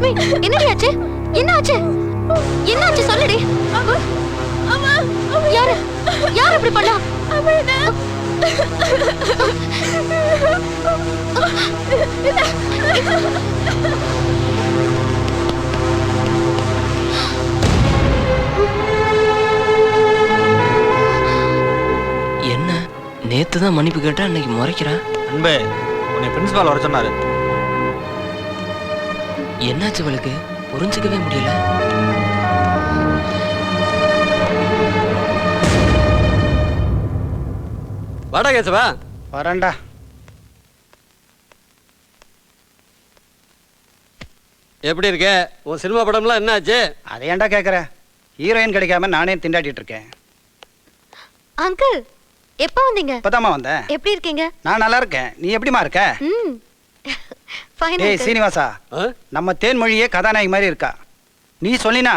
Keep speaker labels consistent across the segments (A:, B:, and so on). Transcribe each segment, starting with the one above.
A: லட்சுமி, என்னடி ஆச்சு? என்ன ஆச்சு? என்ன ஆச்சு சொல்லுடி. யாரு யார் இப்படி பண்ணா?
B: என்ன நேத்து தான் மன்னிப்பு கேட்டா இன்னைக்கு முறைக்கிறா?
C: அன்பே, உன்னை பிரின்சிபால் வர சொன்னாரு.
B: என்னாச்சு அவளுக்கு? புரிஞ்சுக்கவே முடியல.
D: வாடா கேசவா.
E: வரேன்டா.
D: எப்படி இருக்க? உன் சினிமா படம்லாம் என்ன ஆச்சு?
E: அதை ஏன்டா கேட்குற? ஹீரோயின் கிடைக்காம நானே திண்டாட்டிட்டு இருக்கேன்.
A: அங்கிள், எப்போ வந்தீங்க?
E: இப்பதாம்மா வந்தேன்.
A: எப்படி இருக்கீங்க?
E: நான் நல்லா இருக்கேன். நீ எப்படிமா இருக்க?
A: ஃபைன்.
E: ஏய் சீனிவாசா, நம்ம தேன்மொழியே கதாநாயகி மாதிரி இருக்கா. நீ சொல்லினா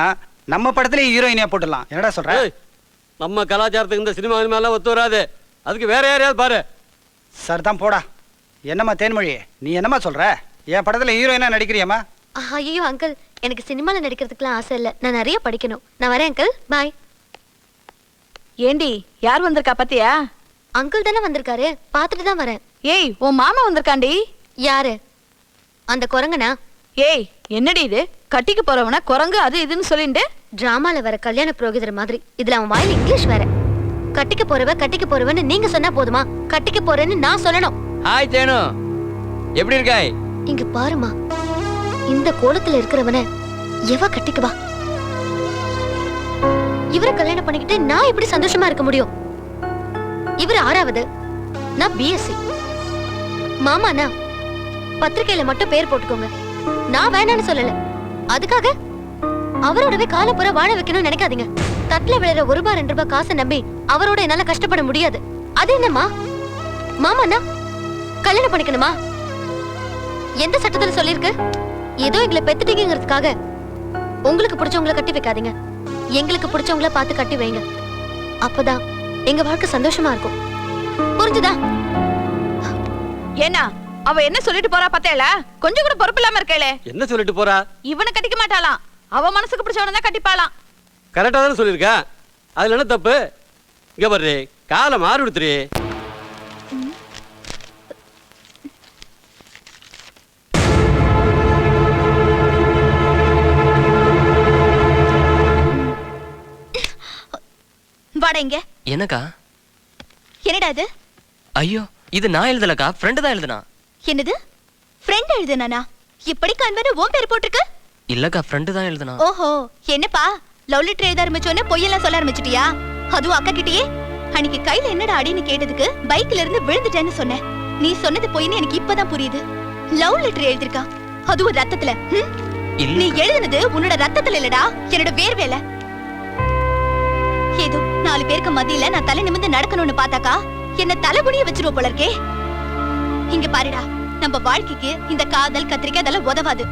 E: நம்ம படத்துல ஹீரோயினியா போட்டுடலாம். என்னடா சொல்ற?
D: நம்ம கலாச்சாரத்துக்கு இந்த சினிமா எல்லாம் ஒத்து வராது. அதுக்கு வேற யாரையாவது பாரு.
E: சார் தான் போடா. என்னம்மா தேன்மொழி, நீ என்னம்மா சொல்ற? என் படத்துல ஹீரோயினா நடிக்கிறியாம்மா?
A: ஐயோ அங்கிள், எனக்கு சினிமால நடிக்கிறதுக்குலாம் ஆசை இல்லை. நான் நிறைய படிக்கணும். நான் வரேன் அங்கிள். பாய்.
F: ஏண்டி, யார் வந்திருக்கா பாத்தியா?
A: அங்கிள் தானே வந்திருக்காரு, பார்த்துட்டு தான் வரேன்.
F: ஏய், உன் மாமா வந்திருக்காண்டி.
A: யாரு? அந்த குரங்கனா?
F: ஏய், என்னடி இது? கட்டிக்கு போறவனா குரங்கு அது இதுன்னு சொல்லிட்டு
A: டிராமால வர கல்யாண புரோகிதர் மாதிரி. இதுல அவன் வாயில இங்கிலீஷ் வேற. கட்டிக்க போறவன்னு நீங்க சொன்னா போதுமா? கட்டிக்க போறேன்னு நான் சொல்லணும்.
B: ஹாய் தேனு, எப்படி இருக்காய்?
A: இங்க பாருமா, இந்த கோலத்துல இருக்கிறவன எவ கட்டிக்குவா? இவரை கல்யாணம் பண்ணிக்கிட்டு நான் எப்படி சந்தோஷமா இருக்க முடியும்? இவர் 6வது, நான் பிஎஸ்சி. மாமாண்ணா பத்திரிக்கையில மட்டும் பேர் போட்டுக்கோங்க. நான் வேணான்னு சொல்லல. அதுக்காக அவரோடவே காலப்புற வாழ வைக்கணும்னு நினைக்காதீங்க. தட்டுல விழுற ₹1 2 காசை நம்பி அவரோட என்னால கஷ்டப்பட முடியாது. அது என்னம்மா? மாமாண்ணா கல்யாணம் பண்ணிக்கணுமா? எந்த சட்டத்துல சொல்லிருக்கு? ஏதோ எங்களை பெத்துட்டீங்கிறதுக்காக உங்களுக்கு பிடிச்சவங்களை கட்டி வைக்காதீங்க. எங்களுக்கு பிடிச்சவங்கள பார்த்து கட்டி வைங்க. அப்பதான் எங்க வாழ்க்கை சந்தோஷமா இருக்கும். புரிஞ்சுதா?
F: ஏன்னா அவ என்ன சொல்லிட்டு போறா பார்த்தேல? கொஞ்சம் கூட பொறுப்பு இல்லாம இருக்கேளே.
D: என்ன சொல்லிட்டு போறா?
F: இவனை கட்டிக்க மாட்டாளாம். அவ மனசுக்கு பிடிச்சவன தான் கட்டிப்பாளாம்.
D: கரெக்டா தானே சொல்லிருக்கா. அதுல என்ன தப்பு? இங்க பாரு, காலை மாறி விடுத்துரு.
A: வாடா இங்க.
B: என்னக்கா?
A: என்னடா இது?
B: ஐயோ, இது நான் எழுதலக்கா, ஃப்ரெண்டு தான் எழுதுனா.
A: என்னது? ஃப்ரெண்ட் எழுதுனானா? இப்படி கண்வன ஓம் பேர் போட்டுருக்கு?
B: இல்லக்கா, ஃப்ரெண்டு தான் எழுதுனா.
A: ஓஹோ, என்னப்பா லவ் லெட்டர் எழுத ஆரம்பிச்சோனே பொய்யெல்லாம் சொல்ல ஆரம்பிச்சிட்டியா? அதுவும் அக்கா கிட்டயே? அன்னைக்கு கையில என்னடா அடின்னு கேட்டதுக்கு பைக்ல இருந்து விழுந்துட்டேன்னு சொன்னேன். நீ சொன்னது பொய்ன்னு எனக்கு இப்பதான் புரியுது. லவ் லெட்டர் எழுதிருக்கா, அதுவும் ரத்தத்துல. நீ எழுதுனது உன்னோட ரத்தத்துல இல்லடா, என்னோட வேர்வேல. ஏதோ 4 பேருக்கு மத்தியில நான் தலை நிமிர்ந்து நடக்கணும்னு பார்த்தாக்கா என்ன தலைகுனிய வச்சிருவோம் போல இருக்கே. இங்க பாருடா, நம்ம வாழ்க்கைக்கு இந்த காதல் கத்திரிக்காய் அதெல்லாம் உதவாது.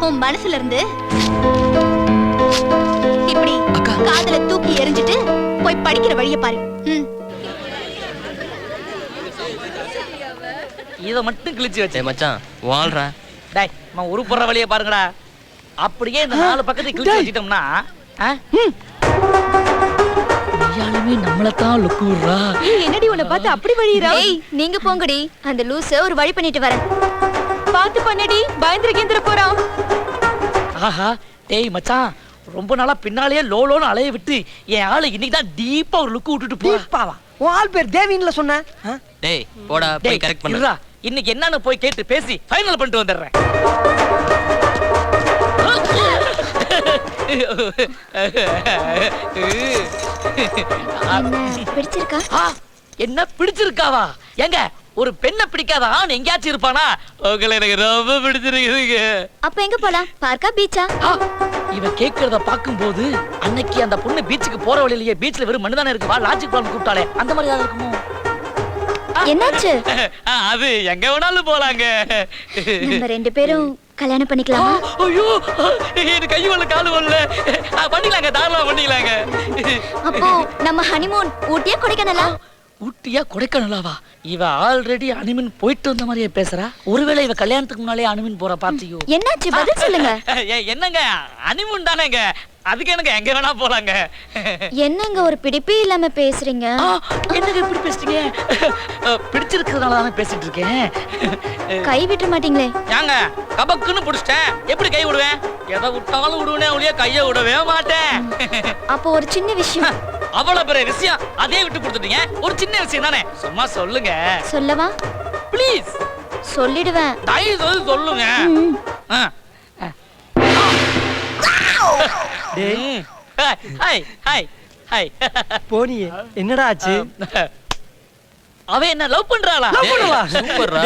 A: உன் மனசுல இருந்து இப்படி காதலை தூக்கி எறிஞ்சிட்டு போய் படிக்கிற வழிய பாரு.
G: இத மட்டும் கிழிச்சு வச்சே
B: மச்சான், வாழ்றா.
G: டேய், நான் ஒரு போற வழிய பாருங்கடா. அப்படியே இந்த 4 பக்கத்தை கிழிச்சு வச்சிட்டோம்னா நீயாலுமே நம்மளத்தான் லுக்குறா.
F: என்னடி உன்னை பார்த்து அப்படி வழியறா?
A: ஏய், நீங்க போங்கடி. அந்த லூச ஒரு வழி பண்ணிட்டு வரேன்.
F: பார்த்து பண்ணடி, பயந்திர கேந்திர போறான்.
G: ஆஹா, டேய் மச்சான், ரொம்ப நாளா பின்னாலேயே லோலோன்னு அலைய விட்டு என் ஆளு இன்னைக்கு தான் டீப்பா ஒரு லுக்கு விட்டுட்டு போறான்.
H: உன் ஆள் பேர் தேவின்ல சொன்ன.
B: டேய் போடா, போய் கரெக்ட் பண்ணுடா.
G: இன்னைக்கு என்னன்னு போய் கேட்டு பேசி ஃபைனல் பண்ணிட்டு வந்துடுறேன்.
A: பிடிச்சிருக்கா?
G: என்ன பிடிச்சிருக்காவா? எங்க ஒரு பெண்ணை பிடிக்காத ஆண் எங்கேயாச்சும் இருப்பானா? உங்களை எனக்கு ரொம்ப பிடிச்சிருக்குதுங்க.
A: அப்ப எங்க போலாம்? பார்க்கா, பீச்சா?
G: இவ கேக்குறத பாக்கும்போது அன்னைக்கு அந்த பொண்ணு பீச்சுக்கு போற வழியிலேயே பீச்ல வெறும் மண்ணு தானே இருக்கு, வா லாஜிக் பிளான் கூப்பிட்டாலே அந்த மாதிரி தான் இருக்குமோ?
A: என்னாச்சு?
G: அது எங்க வேணாலும் போலாங்க.
A: நம்ம 2 பேரும் கல்யாணம் பண்ணிக்கலாமா?
G: ஐயோ, எனக்கு கை வரல கால் வரல. பண்ணிக்கலாங்க, தாராளமா பண்ணிக்கலாங்க.
A: அப்போ நம்ம ஹனிமூன் ஊட்டியா கொடைக்கானலா?
G: ஊட்டியா கொடைக்கானலாவா? இவ ஆல்ரெடி அனிமின் போயிட்டு வந்த மாதிரியே பேசுறா. ஒருவேளை இவ கல்யாணத்துக்கு முன்னாலே அனிமின் போற பார்த்தியோ?
A: என்னாச்சு பதில் சொல்லுங்க.
G: என்னங்க அனிமின் தானேங்க, அதுக்கு எனக்கு எங்க வேணா போலாங்க.
A: என்னங்க ஒரு பிடிப்பே இல்லாம பேசுறீங்க?
G: என்னங்க இப்படி பேசுறீங்க? பிடிச்சிருக்கிறதுனால தானே பேசிட்டு இருக்கேன்.
A: கை விட்டுற மாட்டீங்களே?
G: ஏங்க கபக்குன்னு பிடிச்சிட்டேன், எப்படி கை விடுவேன்? எதை விட்டாலும் விடுவேனே ஒழிய கையை விடவே மாட்டேன்.
A: அப்போ ஒரு சின்ன விஷயம்.
G: அவ்வளவு பெரிய விஷயம் அதே விட்டு கொடுத்துட்டீங்க. ஒரு சின்ன விஷயம் தானே, சும்மா சொல்லுங்க.
A: சொல்லவா?
G: ப்ளீஸ்
A: சொல்லிடுவேன்.
G: தயவு செய்து சொல்லுங்க. ஆ. Hi hi hi.
H: போனியே என்னடா ஆச்சு?
G: அவ என்ன லவ் பண்றாளா?
B: சூப்பர்ரா.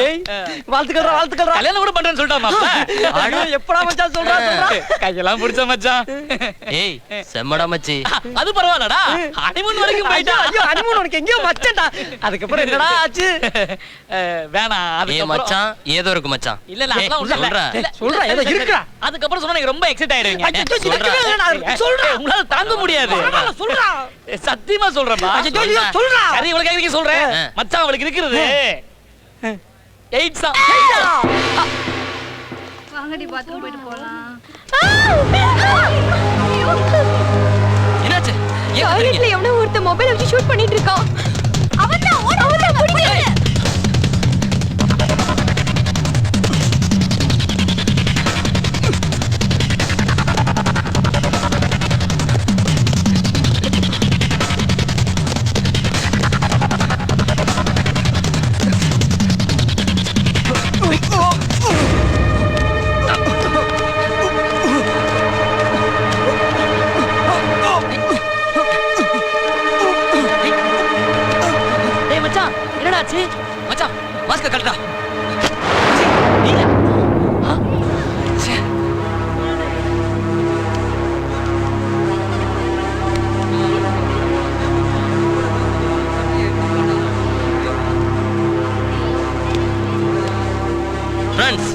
H: வாழ்த்துக்கள்டா வாழ்த்துக்கள்டா.
G: கல்யாணம் கூட பண்றேன்னு சொல்லிட்டா மாப்ள.
H: அட எப்படா மச்சான் சொல்றா?
G: கையெல்லாம் பிடிச்ச மச்சான்.
B: ஏய் செம்மடா மச்சி.
G: அது பரவாயில்லடா, ஹனிமூன் வரைக்கும் போயிட்டா.
H: ஐயோ ஹனிமூன் உனக்கு எங்கேயோ மச்சான்டா. அதுக்கு அப்புறம் என்னடா ஆச்சு?
G: வேணாம்
B: ஏ
G: அதுக்கு
B: மச்சான் ஏதோ இருக்கு மச்சான்.
G: இல்ல இல்ல அதெல்லாம் ஒண்ணும்
B: சொல்றா.
G: இல்ல.
H: சொல்றா ஏதோ இருக்குடா.
G: அதுக்கு அப்புறம் சொன்னா நீங்க ரொம்ப எக்ஸைட் ஆயிடுவீங்க.
H: ஐயோ சொல்றா.
G: உங்களால தாங்க முடியாது.
H: சொல்றா.
G: சத்தியமா சொல்றேன்பா.
H: ஐயோ சொல்றா.
G: சரி இவளுக்கு எதுக்கு சொல்றேன்? மச்சான் அவளுக்கு இருக்கிறது 8 தான்.
F: வாங்கடி பாத்ரூம் போயிட்டு போலாம்.
B: என்னாச்சு? ஏன்
A: டாய்லெட்ல எவனோ ஒருத்த மொபைல் வச்சு ஷூட் பண்ணிட்டு இருக்கான். அவன்தான் புடிங்க.
G: டேய் மச்சான் என்னடா ஆச்சு?
B: மச்சான் மாஸ்க் கழட்டா.
G: நீங்க
B: ஃப்ரெண்ட்ஸ்,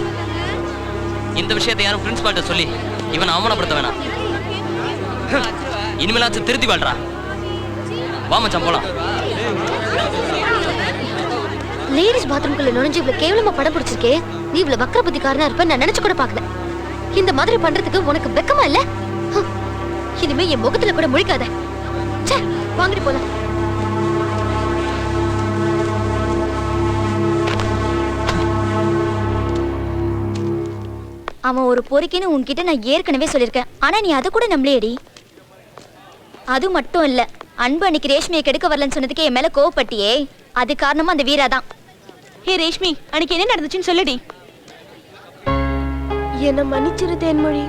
B: இந்த விஷயத்தை யாரும் பிரின்சிபால்ட்ட சொல்லி இவனை அவமானப்படுத்த வேணாம். இனிமேலாச்சும் திருத்தி வாழ்றா. வா மச்சான் போலாம்.
A: லேடிஸ் பாத்ரூம்குள்ள நுழைஞ்சு இவ்வளவு கேவலமா படம் பிடிச்சிருக்கே. நீ இவ்வளவு வக்கர புத்திக்காரனா இருப்ப நான் நினைச்சு கூட பார்க்கல. இந்த மாதிரி பண்றதுக்கு உனக்கு வெக்கமா இல்ல? ஹம். இனிமே என் முகத்துல கூட முழிக்காத. ச்சே, வாங்கடி போலாம். அவன் ஒரு பொறுக்கின்னு உன்கிட்ட நான் ஏற்கனவே சொல்லியிருக்கேன். ஆனா நீ அதை கூட நம்பலையேடி. அது மட்டும் இல்ல, அன்பு அன்னைக்கு ரேஷ்மியை கெடுக்க வரலன்னு சொன்னதுக்கு என் மேல கோவப்பட்டியே, அது காரணமா அந்த வீரா தான். ஹே ரேஷ்மி, அன்னைக்கு என்ன நடந்துச்சுன்னு சொல்லுடி.
I: என்னை மன்னிச்சிரு தேன்மொழி.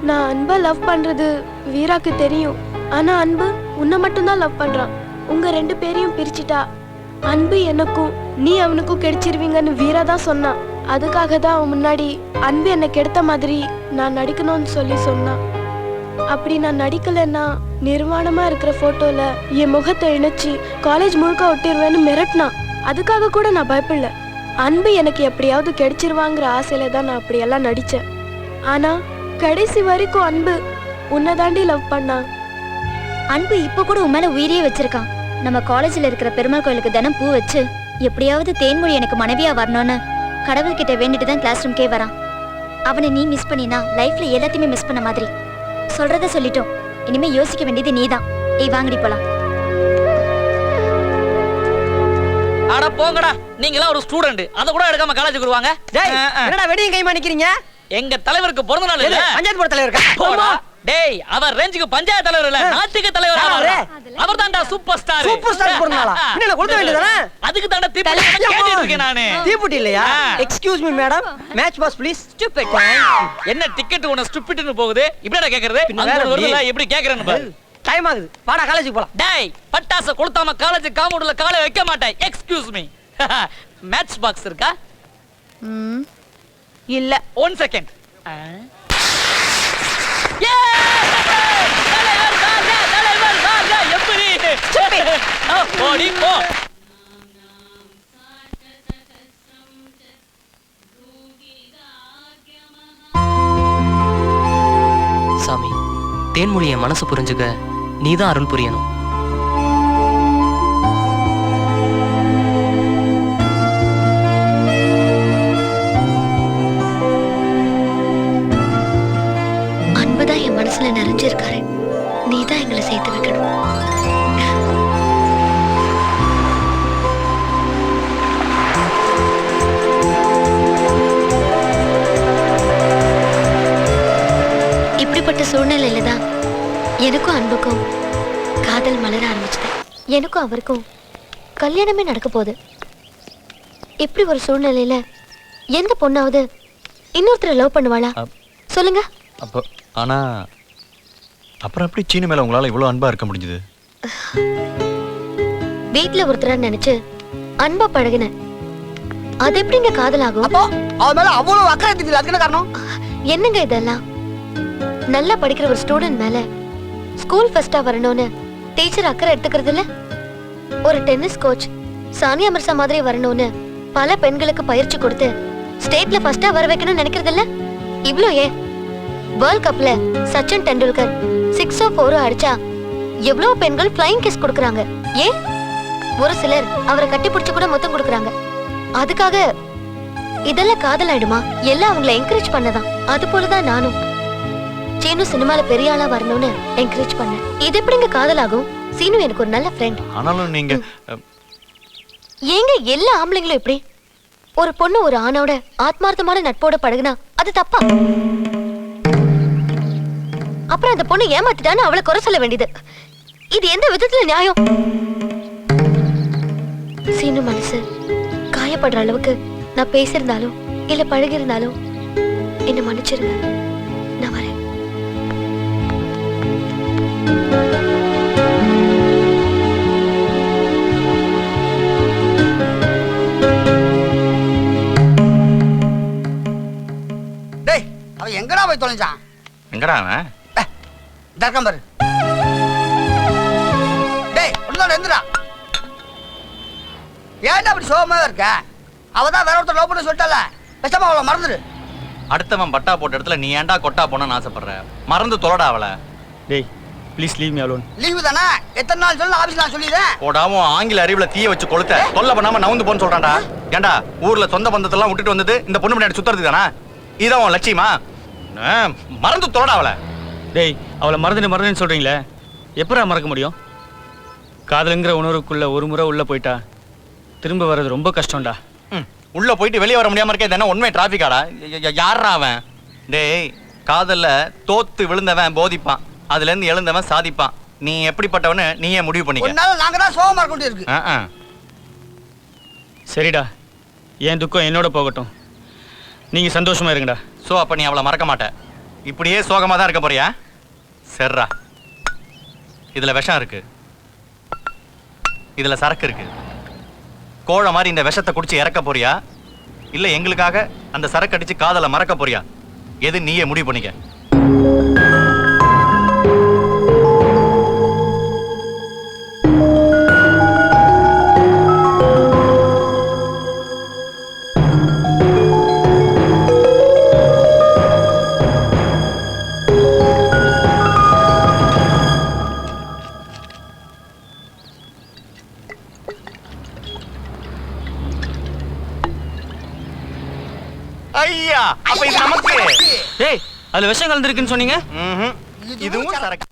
I: நான் அன்பை லவ் பண்றது வீராக்கு தெரியும். ஆனா அன்பு உன்னை மட்டும்தான் லவ் பண்றான். உங்க 2 பேரையும் பிரிச்சுட்டா அன்பு எனக்கும் நீ அவனுக்கும் கிடைச்சிருவீங்கன்னு வீரா தான் சொன்னான். அதுக்காக தான் அவன் முன்னாடி அன்பு என்னை கெடுத்த மாதிரி நான் நடிக்கணும்னு சொல்லி சொன்னான். அப்படி நான் நடிக்கலைன்னா நிர்வாணமா இருக்கிற போட்டோல என் முகத்தை இணைச்சி காலேஜ் முழுக்க ஒட்டிடுவேன்னு மிரட்டினான். அதுக்காக கூட நான் பயப்படல. அன்பு எனக்கு எப்படியாவது கிடைச்சிருவாங்கிற ஆசையில தான் நான் அப்படியெல்லாம் நடிச்சேன். ஆனா கடைசி வரைக்கும் அன்பு உன்னை தாண்டி லவ் பண்ணான்.
A: அன்பு இப்ப கூட உன் மேல உயிரியே வச்சிருக்கான். நம்ம காலேஜ்ல இருக்கிற பெருமாள் கோயிலுக்கு தினம் பூ வச்சு எப்படியாவது தேன்மொழி எனக்கு மனைவியா வரணும்னு கடவுள்கிட்ட வேண்டிட்டு தான் கிளாஸ் ரூம்கே வரான். அவனை நீ மிஸ் பண்ணினா லைஃப்ல எல்லாத்தையுமே மிஸ் பண்ண மாதிரி. சொல்றத சொல்லிட்டோம், இனிமே யோசிக்க வேண்டியது நீதான். ஏய் வாங்கடி போலாம்.
G: அட போங்கடா, நீங்களாம் ஒரு ஸ்டூடெண்ட், அத கூட எடுக்காம காலேஜுக்கு வருவாங்க.
H: டேய் என்னடா வெடியும் கைமா நிக்கிறீங்க?
G: எங்க தலைவருக்கு பிறந்த நாள் இல்ல?
H: பஞ்சாயத்து போர்டு தலைவர் இருக்கா?
G: போடா. டேய் அவர் ரேஞ்சுக்கு பஞ்சாயத்து தலைவர் இல்ல, நாட்டுக்கு தலைவர். அவர் தான்டா சூப்பர் ஸ்டார்.
H: சூப்பர் ஸ்டார் பிறந்தாளா? என்ன கொடுக்க வேண்டியதானே?
G: அதுக்கு தான்டா தீபுட்டி கேட்டிட்டு இருக்கேன் நானு.
H: தீபுட்டி இல்லையா? Excuse me madam, match pass please. Stupid.
G: என்ன டிக்கெட் உன ஸ்டூபிட்னு போகுது, இப்படிடா கேக்குறது? அந்த ஒரு வருதுல எப்படி கேக்குறேன்னு பாரு.
H: டைம் ஆகுது, வாடா காலேஜுக்கு போலாம்.
G: டேய் பட்டாசு கொளுத்தாம காலேஜ் காம்பவுண்ட்ல காலை வைக்க மாட்டேன். எக்ஸ்கியூஸ் மீ, மேட்ச் பாக்ஸ் இருக்கா?
F: இல்ல.
G: 1 செகண்ட். ஓடி போ.
B: சாமி, தேன்மொழி என் மனசு புரிஞ்சுக்க நீதான் அருள் புரியணும்.
A: எனக்கும் அன்புக்கும் காதல் மலர ஆரம்பிச்சது. எனக்கும் அவருக்கும் கல்யாணமே நடக்க போகுது. இப்படி ஒரு சூழ்நிலையில எந்த பொண்ணாவது இன்னொருத்தரை லவ் பண்ணுவாளா சொல்லுங்க?
C: அப்போ ஆனா அப்புறம் எப்படி சீனு மேல உங்களால இவ்வளவு அன்பா இருக்க முடிஞ்சது?
A: வீட்டுல ஒருத்தரா நினைச்சு அன்பா பழகின. அது எப்படிங்க காதலாகும்?
H: அப்போ அவ மேல அவ்வளவு அக்கறை எடுத்துக்கல, அதுக்கு என்ன காரணம்?
A: என்னங்க இதெல்லாம்? நல்லா படிக்கிற ஒரு ஸ்டூடெண்ட் மேல ஸ்கூல் ஃபர்ஸ்டா வரணும்னு டீச்சர் அக்கறை எடுத்துக்கிறது இல்ல. ஒரு டென்னிஸ் கோச் சானியா மிர்சா மாதிரி வரணும்னு பல பெண்களுக்கு பயிற்சி கொடுத்து ஸ்டேட்ல ஃபர்ஸ்டா வர வைக்கணும்னு நினைக்கிறது இல்ல. இவ்ளோ ஏன் வேர்ல்ட் கப்ல சச்சின் டெண்டுல்கர் 6 or 4 அடிச்சா எவ்வளவு பெண்கள் ஃப்ளைங் கிஸ் கொடுக்கறாங்க. ஏன் ஒரு சிலர் அவரை கட்டி பிடிச்சு கூட முத்தம் கொடுக்கறாங்க. அதுக்காக இதெல்லாம் காதல் ஆயிடுமா? எல்லாம் அவங்கள என்கரேஜ் பண்ணதான். அது போலதான் நானும் சீனு சினிமால பெரிய ஆளா வரணும்னு என்கரேஜ் பண்ணேன். இது எப்படிங்க காதலாகும்? சீனு எனக்கு ஒரு நல்ல ஃப்ரெண்ட்.
C: ஆனாலும் நீங்க
A: ஏங்க எல்லா ஆம்பளைங்களும் இப்படி? ஒரு பொண்ணு ஒரு ஆணோட ஆத்மார்த்தமான நட்போட பழகுனா அது தப்பா? அப்புறம் அந்த பொண்ணு ஏமாத்திட்டான்னு அவளை குறை சொல்ல வேண்டியது இது எந்த விதத்துல நியாயம்? சீனு மனசு காயப்படுற அளவுக்கு நான் பேசியிருந்தாலும் இல்ல பழகி இருந்தாலும் என்ன மன்னிச்சிருங்க. நான் வரேன்.
H: டேய், அவன் எங்கடா போய் தொலைஞ்சான்?
C: எங்கடா அவன்?
H: தர்க்கம் பாரு. டேய், உள்ளார எந்திரா. ஏன்டா அப்படி சோகமா இருக்க? அவதான் வேற ஒருத்தர் லவ் பண்ண சொல்லிட்டால, பேசாம அவளை மறந்துரு.
C: அடுத்தவன் பட்டா போட்ட இடத்துல நீ ஏன்டா கொட்டா போனன்னு ஆசைப்படுற? மறந்து தொலைடா அவளை.
E: டேய் please leave me alone.
H: Leave தானே, எத்தனை நாள் சொல்லு ஆபீஸ்ல நான் சொல்லிடுறேன்.
C: போடாவும் ஆங்கில அறிவுல தீய வச்சு கொளுத்த தொல்லை பண்ணாம நவுந்து போன்னு சொல்றான்டா. ஏன்டா ஊர்ல சொந்த பந்தத்தெல்லாம் விட்டுட்டு வந்தது இந்த பொண்ணு முன்னாடி சுத்துறது தானா? இதான் உன் லட்சியமா? மறந்து தொலைடா அவளை.
E: டேய் அவளை மறந்துன்னு சொல்றீங்களே, எப்படா மறக்க முடியும்? காதலுங்கிற உணர்வுக்குள்ள ஒரு முறை உள்ள போயிட்டா திரும்ப வர்றது ரொம்ப கஷ்டம்டா.
C: உள்ள போயிட்டு வெளியே வர முடியாம இருக்க என்ன உண்மை டிராபிக்காடா? யாரா அவன்? டேய் காதல்ல தோத்து விழுந்தவன் போதிப்பான், அதுல இருந்து எழுந்தவன் சாதிப்பான். நீ எப்படிப்பட்டவனு நீயே முடிவு பண்ணிக்க.
H: உன்னால நாங்க தான் சோகமா இருக்க வேண்டியிருக்கு.
E: சரிடா, என் துக்கம் என்னோட போகட்டும், நீங்க சந்தோஷமா இருங்கடா.
C: சோ அப்ப நீ அவளை மறக்க மாட்ட, இப்படியே சோகமா தான் இருக்க போறியா? சரிடா, இதுல விஷம் இருக்கு, இதுல சரக்கு இருக்கு. கோழை மாதிரி இந்த விஷத்தை குடிச்சு இறக்க போறியா, இல்ல எங்களுக்காக அந்த சரக்கு அடிச்சு காதலை மறக்க போறியா? எது நீயே முடிவு பண்ணிக்க. ஐயா, அப்ப இது நமக்கு.
E: டேய் அதுல விஷம் கலந்துருக்குன்னு சொன்னீங்க.
C: இதுவும் சரக்கு.